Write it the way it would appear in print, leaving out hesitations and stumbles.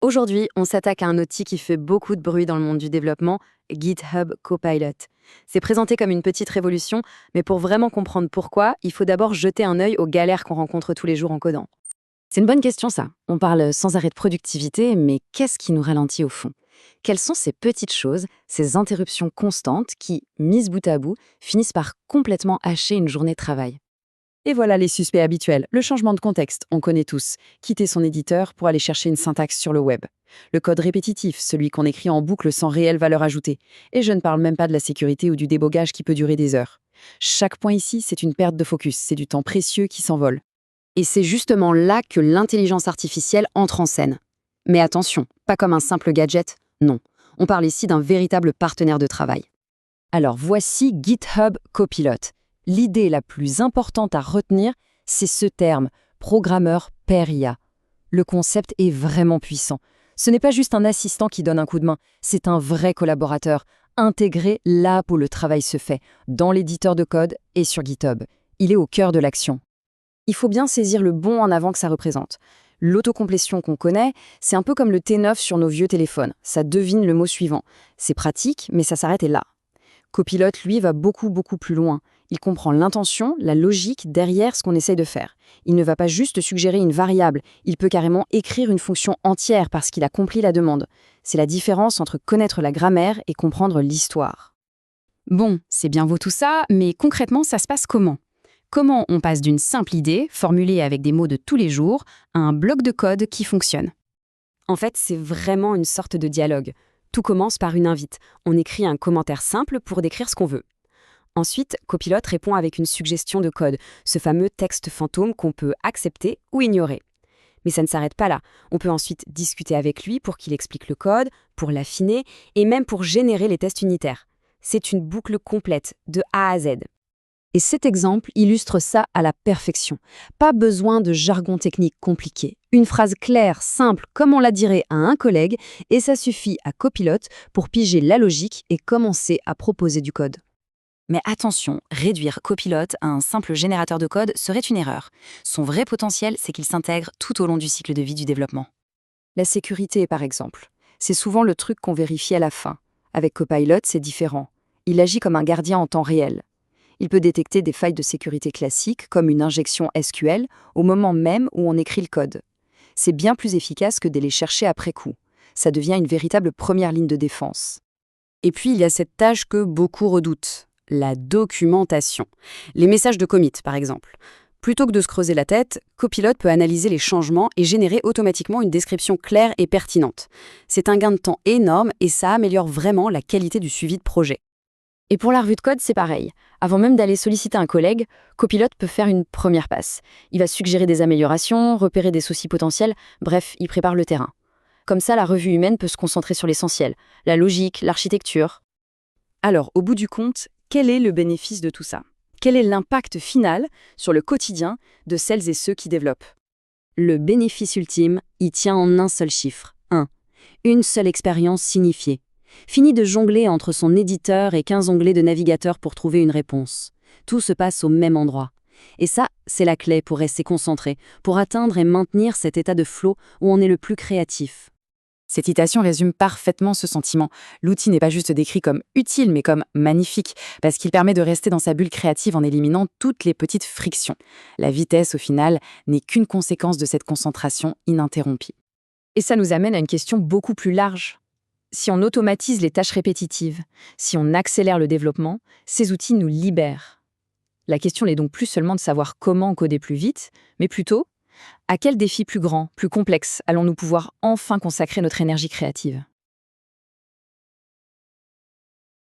Aujourd'hui, on s'attaque à un outil qui fait beaucoup de bruit dans le monde du développement, GitHub Copilot. C'est présenté comme une petite révolution, mais pour vraiment comprendre pourquoi, il faut d'abord jeter un œil aux galères qu'on rencontre tous les jours en codant. C'est une bonne question ça. On parle sans arrêt de productivité, mais qu'est-ce qui nous ralentit au fond? Quelles sont ces petites choses, ces interruptions constantes qui, mises bout à bout, finissent par complètement hacher une journée de travail? Et voilà les suspects habituels. Le changement de contexte, on connaît tous. Quitter son éditeur pour aller chercher une syntaxe sur le web. Le code répétitif, celui qu'on écrit en boucle sans réelle valeur ajoutée. Et je ne parle même pas de la sécurité ou du débogage qui peut durer des heures. Chaque point ici, c'est une perte de focus, c'est du temps précieux qui s'envole. Et c'est justement là que l'intelligence artificielle entre en scène. Mais attention, pas comme un simple gadget, non. On parle ici d'un véritable partenaire de travail. Alors voici GitHub Copilot. L'idée la plus importante à retenir, c'est ce terme, programmeur pair IA. Le concept est vraiment puissant. Ce n'est pas juste un assistant qui donne un coup de main, c'est un vrai collaborateur, intégré là où le travail se fait, dans l'éditeur de code et sur GitHub. Il est au cœur de l'action. Il faut bien saisir le bon en avant que ça représente. L'autocomplétion qu'on connaît, c'est un peu comme le T9 sur nos vieux téléphones. Ça devine le mot suivant. C'est pratique, mais ça s'arrête là. Copilot, lui, va beaucoup plus loin. Il comprend l'intention, la logique derrière ce qu'on essaye de faire. Il ne va pas juste suggérer une variable, il peut carrément écrire une fonction entière parce qu'il a compris la demande. C'est la différence entre connaître la grammaire et comprendre l'histoire. Bon, c'est bien beau tout ça, mais concrètement, ça se passe comment? Comment on passe d'une simple idée, formulée avec des mots de tous les jours, à un bloc de code qui fonctionne? En fait, c'est vraiment une sorte de dialogue. Tout commence par une invite. On écrit un commentaire simple pour décrire ce qu'on veut. Ensuite, Copilot répond avec une suggestion de code, ce fameux texte fantôme qu'on peut accepter ou ignorer. Mais ça ne s'arrête pas là. On peut ensuite discuter avec lui pour qu'il explique le code, pour l'affiner et même pour générer les tests unitaires. C'est une boucle complète, de A à Z. Et cet exemple illustre ça à la perfection. Pas besoin de jargon technique compliqué. Une phrase claire, simple, comme on la dirait à un collègue, et ça suffit à Copilot pour piger la logique et commencer à proposer du code. Mais attention, réduire Copilot à un simple générateur de code serait une erreur. Son vrai potentiel, c'est qu'il s'intègre tout au long du cycle de vie du développement. La sécurité, par exemple. C'est souvent le truc qu'on vérifie à la fin. Avec Copilot, c'est différent. Il agit comme un gardien en temps réel. Il peut détecter des failles de sécurité classiques, comme une injection SQL, au moment même où on écrit le code. C'est bien plus efficace que de les chercher après coup. Ça devient une véritable première ligne de défense. Et puis, il y a cette tâche que beaucoup redoutent, la documentation. Les messages de commit, par exemple. Plutôt que de se creuser la tête, Copilot peut analyser les changements et générer automatiquement une description claire et pertinente. C'est un gain de temps énorme et ça améliore vraiment la qualité du suivi de projet. Et pour la revue de code, c'est pareil. Avant même d'aller solliciter un collègue, Copilot peut faire une première passe. Il va suggérer des améliorations, repérer des soucis potentiels, bref, il prépare le terrain. Comme ça, la revue humaine peut se concentrer sur l'essentiel, la logique, l'architecture. Alors, au bout du compte, quel est le bénéfice de tout ça? Quel est l'impact final sur le quotidien de celles et ceux qui développent? Le bénéfice ultime, il tient en un seul chiffre, 1. Une seule expérience signifiée. Fini de jongler entre son éditeur et 15 onglets de navigateur pour trouver une réponse. Tout se passe au même endroit. Et ça, c'est la clé pour rester concentré, pour atteindre et maintenir cet état de flow où on est le plus créatif. Cette citation résume parfaitement ce sentiment. L'outil n'est pas juste décrit comme utile, mais comme magnifique, parce qu'il permet de rester dans sa bulle créative en éliminant toutes les petites frictions. La vitesse, au final, n'est qu'une conséquence de cette concentration ininterrompue. Et ça nous amène à une question beaucoup plus large. Si on automatise les tâches répétitives, si on accélère le développement, ces outils nous libèrent. La question n'est donc plus seulement de savoir comment coder plus vite, mais plutôt, à quel défi plus grand, plus complexe allons-nous pouvoir enfin consacrer notre énergie créative ?